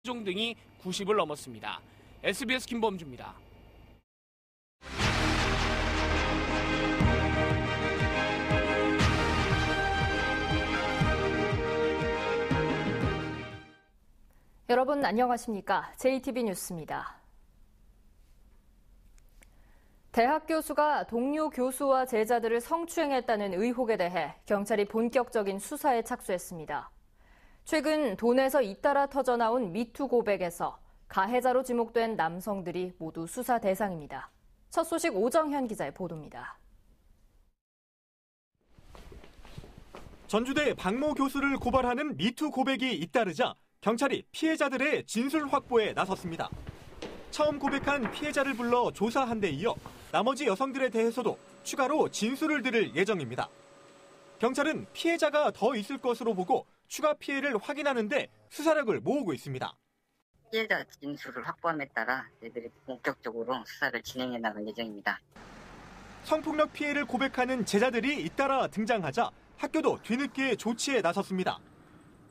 종 등이 90을 넘었습니다. SBS 김범주입니다. 여러분 안녕하십니까? JTB 뉴스입니다. 대학 교수가 동료 교수와 제자들을 성추행했다는 의혹에 대해 경찰이 본격적인 수사에 착수했습니다. 최근 돈에서 잇따라 터져나온 미투 고백에서 가해자로 지목된 남성들이 모두 수사 대상입니다. 첫 소식 오정현 기자의 보도입니다. 전주대 박모 교수를 고발하는 미투 고백이 잇따르자 경찰이 피해자들의 진술 확보에 나섰습니다. 처음 고백한 피해자를 불러 조사한 데 이어 나머지 여성들에 대해서도 추가로 진술을 들을 예정입니다. 경찰은 피해자가 더 있을 것으로 보고 추가 피해를 확인하는 데 수사력을 모으고 있습니다. 피해자 진술을 확보함에 따라 저희들이 본격적으로 수사를 진행해 나갈 예정입니다. 성폭력 피해를 고백하는 제자들이 잇따라 등장하자 학교도 뒤늦게 조치에 나섰습니다.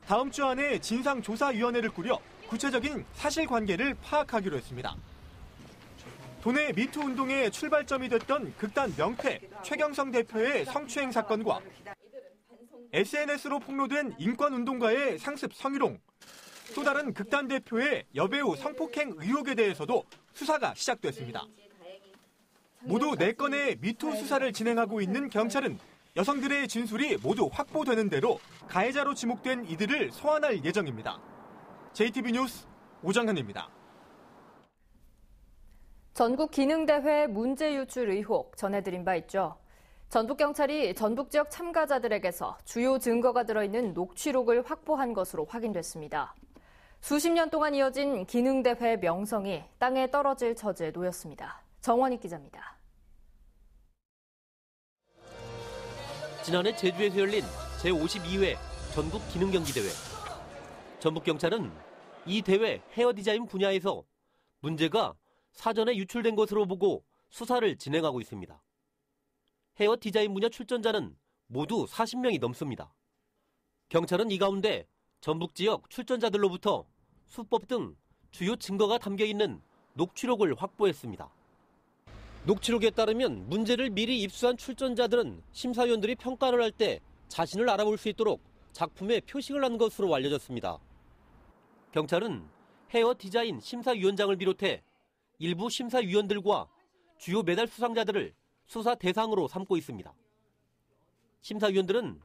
다음 주 안에 진상조사위원회를 꾸려 구체적인 사실관계를 파악하기로 했습니다. 도내 미투 운동의 출발점이 됐던 극단 명태 최경성 대표의 성추행 사건과 SNS로 폭로된 인권운동가의 상습 성희롱, 또 다른 극단 대표의 여배우 성폭행 의혹에 대해서도 수사가 시작됐습니다. 모두 4건의 미투 수사를 진행하고 있는 경찰은 여성들의 진술이 모두 확보되는 대로 가해자로 지목된 이들을 소환할 예정입니다. JTB 뉴스 오정현입니다. 전국 기능대회 문제 유출 의혹 전해드린 바 있죠. 전북경찰이 전북 지역 참가자들에게서 주요 증거가 들어있는 녹취록을 확보한 것으로 확인됐습니다. 수십 년 동안 이어진 기능대회 명성이 땅에 떨어질 처지에 놓였습니다. 정원익 기자입니다. 지난해 제주에서 열린 제52회 전국 기능경기대회. 전북경찰은 이 대회 헤어 디자인 분야에서 문제가 사전에 유출된 것으로 보고 수사를 진행하고 있습니다. 헤어 디자인 분야 출전자는 모두 40명이 넘습니다. 경찰은 이 가운데 전북 지역 출전자들로부터 수법 등 주요 증거가 담겨있는 녹취록을 확보했습니다. 녹취록에 따르면 문제를 미리 입수한 출전자들은 심사위원들이 평가를 할 때 자신을 알아볼 수 있도록 작품에 표식을 한 것으로 알려졌습니다. 경찰은 헤어 디자인 심사위원장을 비롯해 일부 심사위원들과 주요 메달 수상자들을 수사 대상으로 삼고 있습니다. 심사위원들은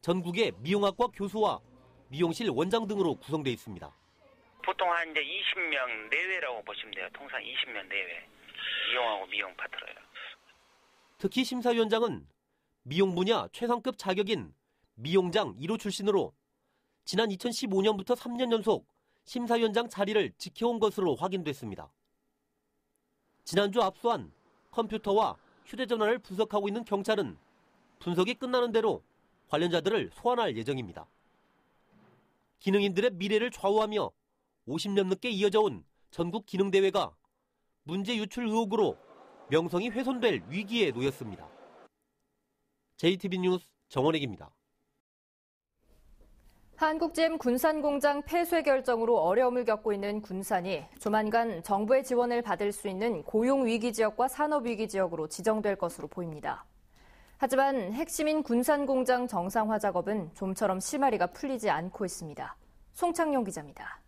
전국의 미용학과 교수와 미용실 원장 등으로 구성되어 있습니다. 보통 한 이제 20명 내외라고 보시면 돼요. 통상 20명 내외. 미용하고 미용 파트너예요. 특히 심사위원장은 미용 분야 최상급 자격인 미용장 1호 출신으로 지난 2015년부터 3년 연속 심사위원장 자리를 지켜온 것으로 확인됐습니다. 지난주 압수한 컴퓨터와 휴대전화를 분석하고 있는 경찰은 분석이 끝나는 대로 관련자들을 소환할 예정입니다. 기능인들의 미래를 좌우하며 50년 넘게 이어져 온 전국 기능대회가 문제 유출 의혹으로 명성이 훼손될 위기에 놓였습니다. JTB 뉴스 정원익입니다. 한국GM 군산공장 폐쇄 결정으로 어려움을 겪고 있는 군산이 조만간 정부의 지원을 받을 수 있는 고용위기지역과 산업위기지역으로 지정될 것으로 보입니다. 하지만 핵심인 군산공장 정상화 작업은 좀처럼 실마리가 풀리지 않고 있습니다. 송창용 기자입니다.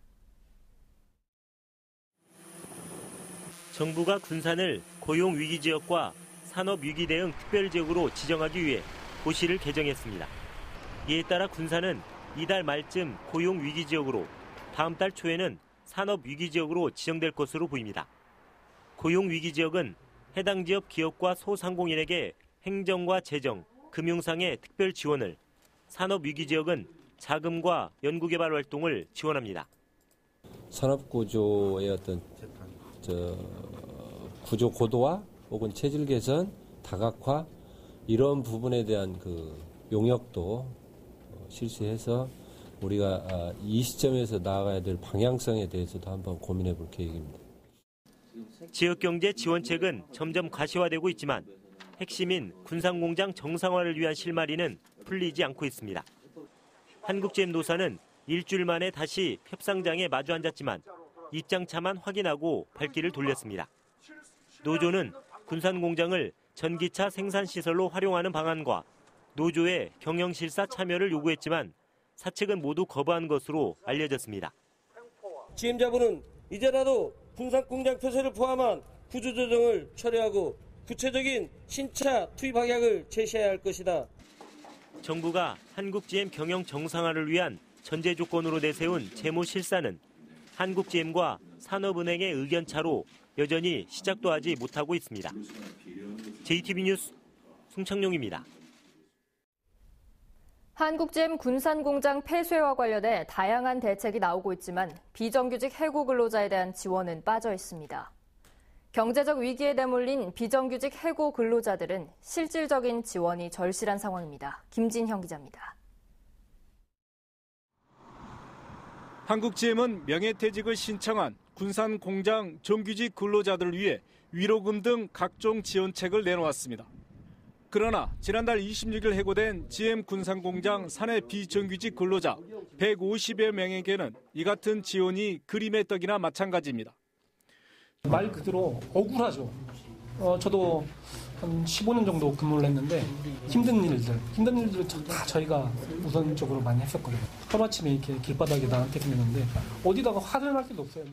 정부가 군산을 고용위기지역과 산업위기 대응 특별지역으로 지정하기 위해 고시를 개정했습니다. 이에 따라 군산은 이달 말쯤 고용위기지역으로, 다음 달 초에는 산업위기지역으로 지정될 것으로 보입니다. 고용위기지역은 해당 지역 기업과 소상공인에게 행정과 재정, 금융상의 특별 지원을, 산업위기지역은 자금과 연구개발 활동을 지원합니다. 산업구조의 어떤 구조 고도화 혹은 체질 개선, 다각화 이런 부분에 대한 그 용역도 실시해서 우리가 이 시점에서 나아가야 될 방향성에 대해서도 한번 고민해 볼 계획입니다. 지역경제 지원책은 점점 가시화되고 있지만 핵심인 군산공장 정상화를 위한 실마리는 풀리지 않고 있습니다. 한국GM 노사는 일주일 만에 다시 협상장에 마주 앉았지만 입장차만 확인하고 발길을 돌렸습니다. 노조는 군산공장을 전기차 생산시설로 활용하는 방안과 노조의 경영실사 참여를 요구했지만 사측은 모두 거부한 것으로 알려졌습니다. GM자본은 이제라도 군산공장 폐쇄를 포함한 구조조정을 철회하고 구체적인 신차 투입 방향을 제시해야 할 것이다. 정부가 한국GM 경영 정상화를 위한 전제 조건으로 내세운 재무 실사는 한국GM과 산업은행의 의견차로 여전히 시작도 하지 못하고 있습니다. JTB 뉴스 송창용입니다. 한국GM 군산공장 폐쇄와 관련해 다양한 대책이 나오고 있지만 비정규직 해고 근로자에 대한 지원은 빠져 있습니다. 경제적 위기에 내몰린 비정규직 해고 근로자들은 실질적인 지원이 절실한 상황입니다. 김진형 기자입니다. 한국GM은 명예퇴직을 신청한 군산공장 정규직 근로자들을 위해 위로금 등 각종 지원책을 내놓았습니다. 그러나 지난달 26일 해고된 GM 군산공장 사내 비정규직 근로자 150여 명에게는 이 같은 지원이 그림의 떡이나 마찬가지입니다. 말 그대로 억울하죠. 저도 한 15년 정도 근무를 했는데 힘든 일들을 다 저희가 우선적으로 많이 했었거든요. 하루아침에 이렇게 길바닥에 나한테 생겼는데 어디다가 화를 날 데도 없어요.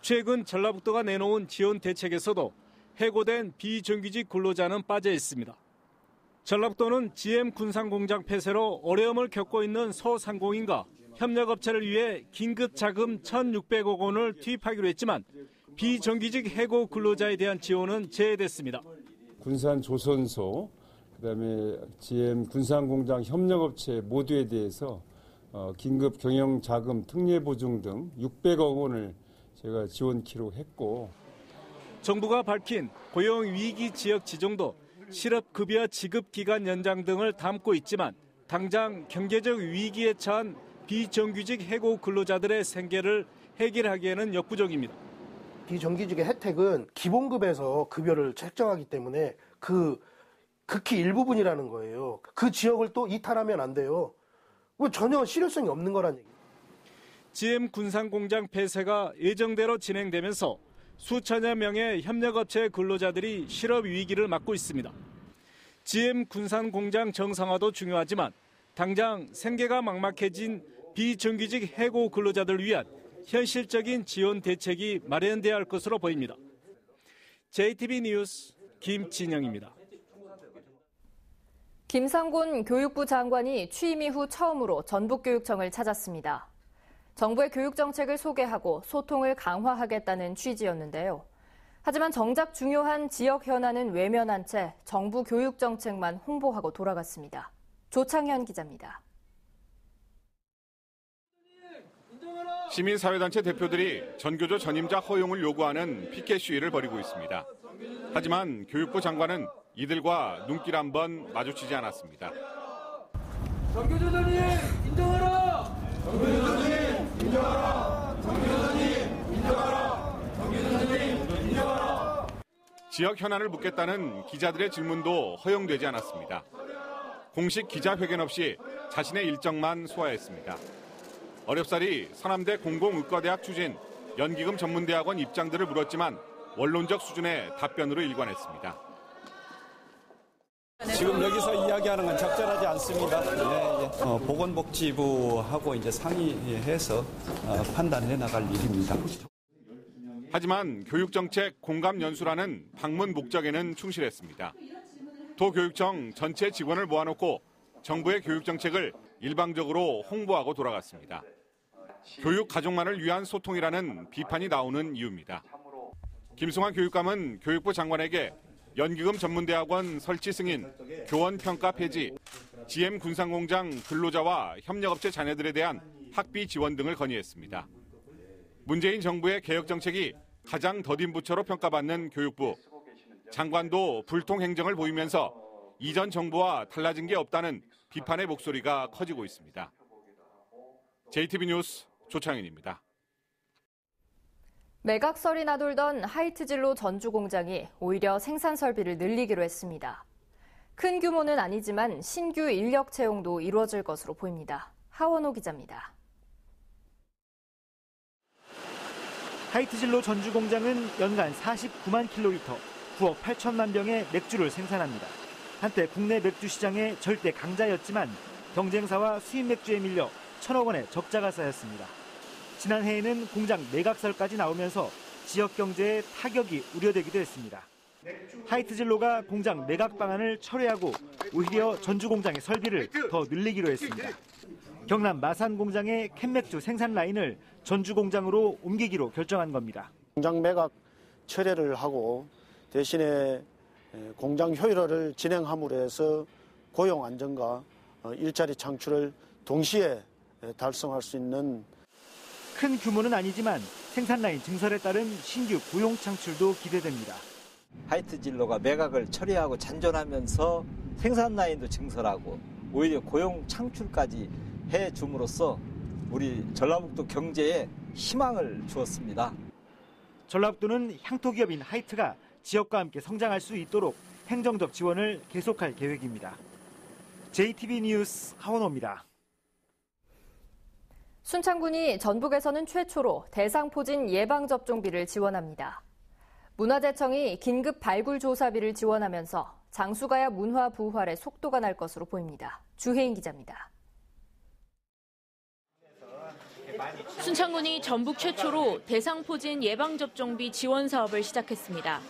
최근 전라북도가 내놓은 지원 대책에서도 해고된 비정규직 근로자는 빠져 있습니다. 전라북도는 GM 군산공장 폐쇄로 어려움을 겪고 있는 소상공인과 협력업체를 위해 긴급 자금 1,600억 원을 투입하기로 했지만 비정규직 해고 근로자에 대한 지원은 제외됐습니다. 군산 조선소, 그다음에 GM 군산공장 협력업체 모두에 대해서 긴급 경영 자금 특례 보증 등 600억 원을 제가 지원키로 했고, 정부가 밝힌 고용 위기 지역 지정도 실업급여 지급 기간 연장 등을 담고 있지만 당장 경제적 위기에 처한 비정규직 해고 근로자들의 생계를 해결하기에는 역부족입니다. 비정규직의 혜택은 기본급에서 급여를 책정하기 때문에 그 극히 일부분이라는 거예요. 그 지역을 또 이탈하면 안 돼요. 전혀 실효성이 없는 거란 얘기예요. GM 군산공장 폐쇄가 예정대로 진행되면서 수천여 명의 협력업체 근로자들이 실업 위기를 맞고 있습니다. GM 군산공장 정상화도 중요하지만 당장 생계가 막막해진 비정규직 해고 근로자들을 위한 현실적인 지원 대책이 마련돼야 할 것으로 보입니다. JTB 뉴스 김진영입니다. 김상곤 교육부 장관이 취임 이후 처음으로 전북교육청을 찾았습니다. 정부의 교육정책을 소개하고 소통을 강화하겠다는 취지였는데요. 하지만 정작 중요한 지역 현안은 외면한 채 정부 교육정책만 홍보하고 돌아갔습니다. 조창현 기자입니다. 시민사회단체 대표들이 전교조 전임자 허용을 요구하는 피켓 시위를 벌이고 있습니다. 하지만 교육부 장관은 이들과 눈길 한번 마주치지 않았습니다. 전교조 전임 인정하라! 전교조 전임 인정하라! 전교조 전임 인정하라! 전교조 전임 인정하라! 지역 현안을 묻겠다는 기자들의 질문도 허용되지 않았습니다. 공식 기자회견 없이 자신의 일정만 소화했습니다. 어렵사리 서남대 공공의과대학 추진 연기금 전문대학원 입장들을 물었지만 원론적 수준의 답변으로 일관했습니다. 지금 여기서 이야기하는 건 적절하지 않습니다. 보건복지부하고 이제 상의해서 판단해 나갈 일입니다. 하지만 교육정책 공감연수라는 방문 목적에는 충실했습니다. 도교육청 전체 직원을 모아놓고 정부의 교육정책을 일방적으로 홍보하고 돌아갔습니다. 교육 가족만을 위한 소통이라는 비판이 나오는 이유입니다. 김승환 교육감은 교육부 장관에게 연기금 전문대학원 설치 승인, 교원 평가 폐지, GM 군산공장 근로자와 협력업체 자녀들에 대한 학비 지원 등을 건의했습니다. 문재인 정부의 개혁 정책이 가장 더딘 부처로 평가받는 교육부. 장관도 불통 행정을 보이면서 이전 정부와 달라진 게 없다는 비판의 목소리가 커지고 있습니다. JTB 뉴스 조창현입니다. 매각설이 나돌던 하이트진로 전주 공장이 오히려 생산 설비를 늘리기로 했습니다. 큰 규모는 아니지만 신규 인력 채용도 이루어질 것으로 보입니다. 하원호 기자입니다. 하이트진로 전주 공장은 연간 49만 킬로리터, 9억 8천만 병의 맥주를 생산합니다. 한때 국내 맥주 시장의 절대 강자였지만 경쟁사와 수입 맥주에 밀려 1,000억 원의 적자가 쌓였습니다. 지난해에는 공장 매각설까지 나오면서 지역 경제에 타격이 우려되기도 했습니다. 하이트진로가 공장 매각 방안을 철회하고 오히려 전주 공장의 설비를 더 늘리기로 했습니다. 경남 마산 공장의 캔맥주 생산 라인을 전주 공장으로 옮기기로 결정한 겁니다. 공장 매각 철회를 하고 대신에 공장 효율화를 진행함으로 해서 고용 안정과 일자리 창출을 동시에 달성할 수 있는 큰 규모는 아니지만 생산 라인 증설에 따른 신규 고용 창출도 기대됩니다. 하이트진로가 매각을 처리하고 잔존하면서 생산 라인도 증설하고 오히려 고용 창출까지 해줌으로써 우리 전라북도 경제에 희망을 주었습니다. 전라북도는 향토 기업인 하이트가 지역과 함께 성장할 수 있도록 행정적 지원을 계속할 계획입니다. JTB 뉴스 하원호입니다. 순창군이 전북에서는 최초로 대상포진 예방접종비를 지원합니다. 문화재청이 긴급 발굴 조사비를 지원하면서 장수가야 문화 부활의 속도가 날 것으로 보입니다. 주혜인 기자입니다. 순창군이 전북 최초로 대상포진 예방접종비 지원 사업을 시작했습니다.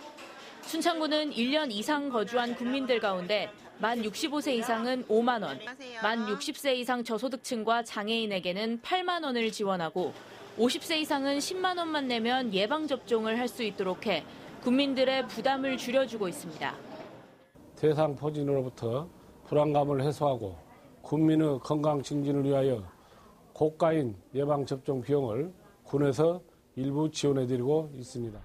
순창군은 1년 이상 거주한 국민들 가운데 만 65세 이상은 5만 원, 만 60세 이상 저소득층과 장애인에게는 8만 원을 지원하고 50세 이상은 10만 원만 내면 예방접종을 할 수 있도록 해 국민들의 부담을 줄여주고 있습니다. 대상포진으로부터 불안감을 해소하고 국민의 건강 증진을 위하여 고가인 예방접종 비용을 군에서 일부 지원해드리고 있습니다.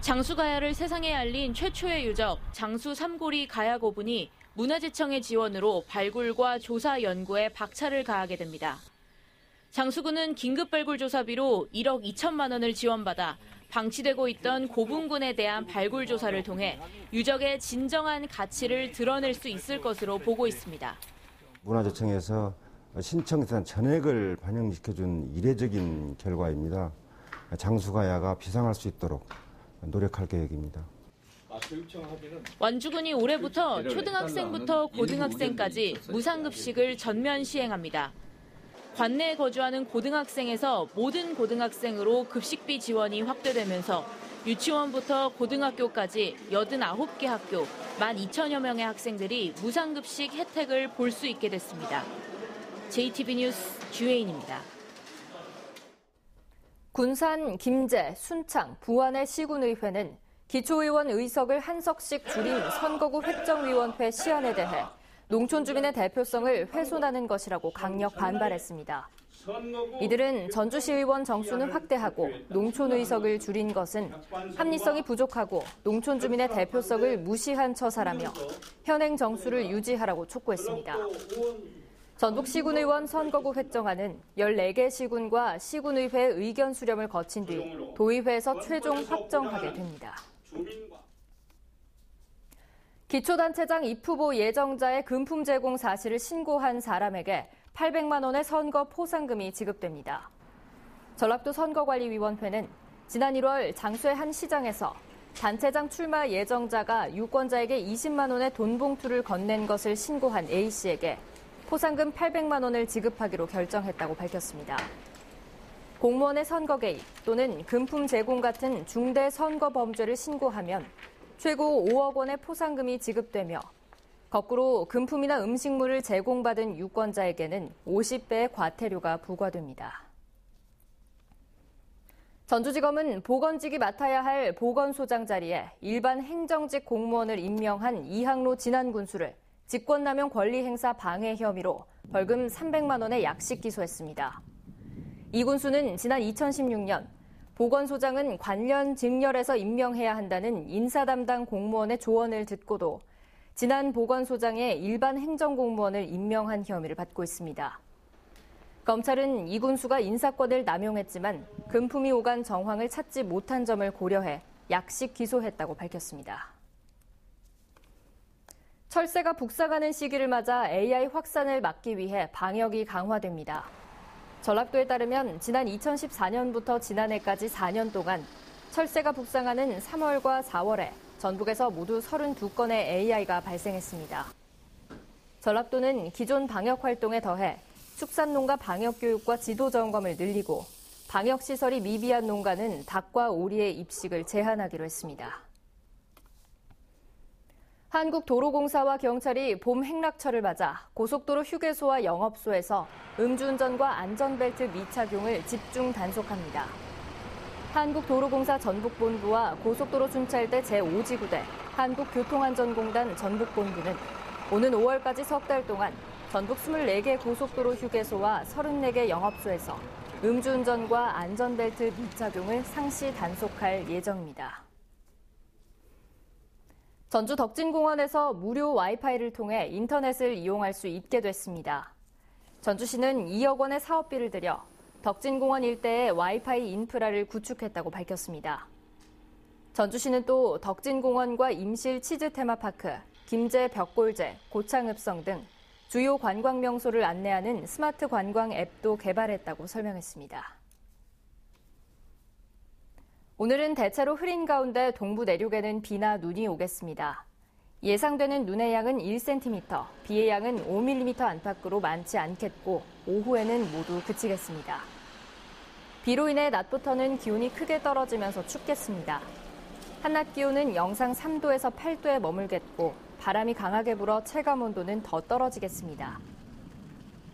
장수가야를 세상에 알린 최초의 유적 장수 삼고리 가야고분이 문화재청의 지원으로 발굴과 조사 연구에 박차를 가하게 됩니다. 장수군은 긴급 발굴 조사비로 1억 2천만 원을 지원받아 방치되고 있던 고분군에 대한 발굴 조사를 통해 유적의 진정한 가치를 드러낼 수 있을 것으로 보고 있습니다. 문화재청에서 신청된 전액을 반영시켜준 이례적인 결과입니다. 장수가야가 비상할 수 있도록 노력할 계획입니다. 완주군이 올해부터 초등학생부터 고등학생까지 무상급식을 전면 시행합니다. 관내에 거주하는 고등학생에서 모든 고등학생으로 급식비 지원이 확대되면서 유치원부터 고등학교까지 89개 학교 12,000여 명의 학생들이 무상급식 혜택을 볼 수 있게 됐습니다. JTB 뉴스 주혜인입니다. 군산, 김제, 순창, 부안의 시군의회는 기초의원 의석을 한 석씩 줄인 선거구 획정위원회 시안에 대해 농촌 주민의 대표성을 훼손하는 것이라고 강력 반발했습니다. 이들은 전주시의원 정수는 확대하고 농촌 의석을 줄인 것은 합리성이 부족하고 농촌 주민의 대표성을 무시한 처사라며 현행 정수를 유지하라고 촉구했습니다. 전북 시군의원 선거구 획정안은 14개 시군과 시군의회 의견 수렴을 거친 뒤 도의회에서 최종 확정하게 됩니다. 기초단체장 입후보 예정자의 금품 제공 사실을 신고한 사람에게 800만 원의 선거 포상금이 지급됩니다. 전라북도 선거관리위원회는 지난 1월 장수의 한 시장에서 단체장 출마 예정자가 유권자에게 20만 원의 돈 봉투를 건넨 것을 신고한 A씨에게 포상금 800만 원을 지급하기로 결정했다고 밝혔습니다. 공무원의 선거 개입 또는 금품 제공 같은 중대 선거 범죄를 신고하면 최고 5억 원의 포상금이 지급되며 거꾸로 금품이나 음식물을 제공받은 유권자에게는 50배의 과태료가 부과됩니다. 전주지검은 보건직이 맡아야 할 보건소장 자리에 일반 행정직 공무원을 임명한 이항로 진안군수를 직권남용 권리행사 방해 혐의로 벌금 300만 원의 약식 기소했습니다. 이 군수는 지난 2016년 보건소장은 관련 직렬에서 임명해야 한다는 인사담당 공무원의 조언을 듣고도 지난 보건소장의 일반 행정공무원을 임명한 혐의를 받고 있습니다. 검찰은 이 군수가 인사권을 남용했지만 금품이 오간 정황을 찾지 못한 점을 고려해 약식 기소했다고 밝혔습니다. 철새가 북상하는 시기를 맞아 AI 확산을 막기 위해 방역이 강화됩니다. 전라도에 따르면 지난 2014년부터 지난해까지 4년 동안 철새가 북상하는 3월과 4월에 전북에서 모두 32건의 AI가 발생했습니다. 전라도는 기존 방역 활동에 더해 축산농가 방역 교육과 지도 점검을 늘리고 방역시설이 미비한 농가는 닭과 오리의 입식을 제한하기로 했습니다. 한국도로공사와 경찰이 봄 행락철을 맞아 고속도로 휴게소와 영업소에서 음주운전과 안전벨트 미착용을 집중 단속합니다. 한국도로공사 전북본부와 고속도로 순찰대 제5지구대, 한국교통안전공단 전북본부는 오는 5월까지 석 달 동안 전북 24개 고속도로 휴게소와 34개 영업소에서 음주운전과 안전벨트 미착용을 상시 단속할 예정입니다. 전주 덕진공원에서 무료 와이파이를 통해 인터넷을 이용할 수 있게 됐습니다. 전주시는 2억 원의 사업비를 들여 덕진공원 일대에 와이파이 인프라를 구축했다고 밝혔습니다. 전주시는 또 덕진공원과 임실 치즈 테마파크, 김제 벽골제, 고창읍성 등 주요 관광 명소를 안내하는 스마트 관광 앱도 개발했다고 설명했습니다. 오늘은 대체로 흐린 가운데 동부 내륙에는 비나 눈이 오겠습니다. 예상되는 눈의 양은 1cm, 비의 양은 5mm 안팎으로 많지 않겠고 오후에는 모두 그치겠습니다. 비로 인해 낮부터는 기온이 크게 떨어지면서 춥겠습니다. 한낮 기온은 영상 3도에서 8도에 머물겠고 바람이 강하게 불어 체감온도는 더 떨어지겠습니다.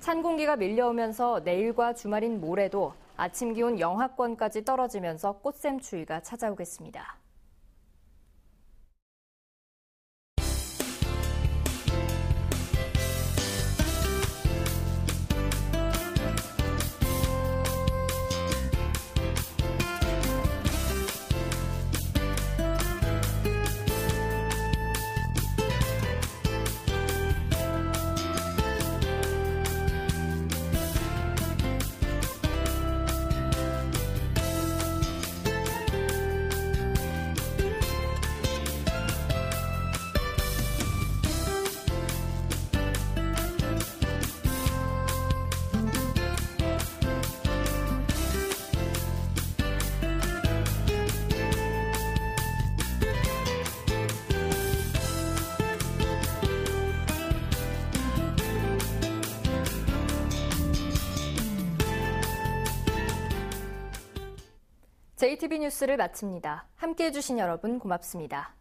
찬 공기가 밀려오면서 내일과 주말인 모레도 아침 기온 영하권까지 떨어지면서 꽃샘 추위가 찾아오겠습니다. JTB 뉴스를 마칩니다. 함께해 주신 여러분 고맙습니다.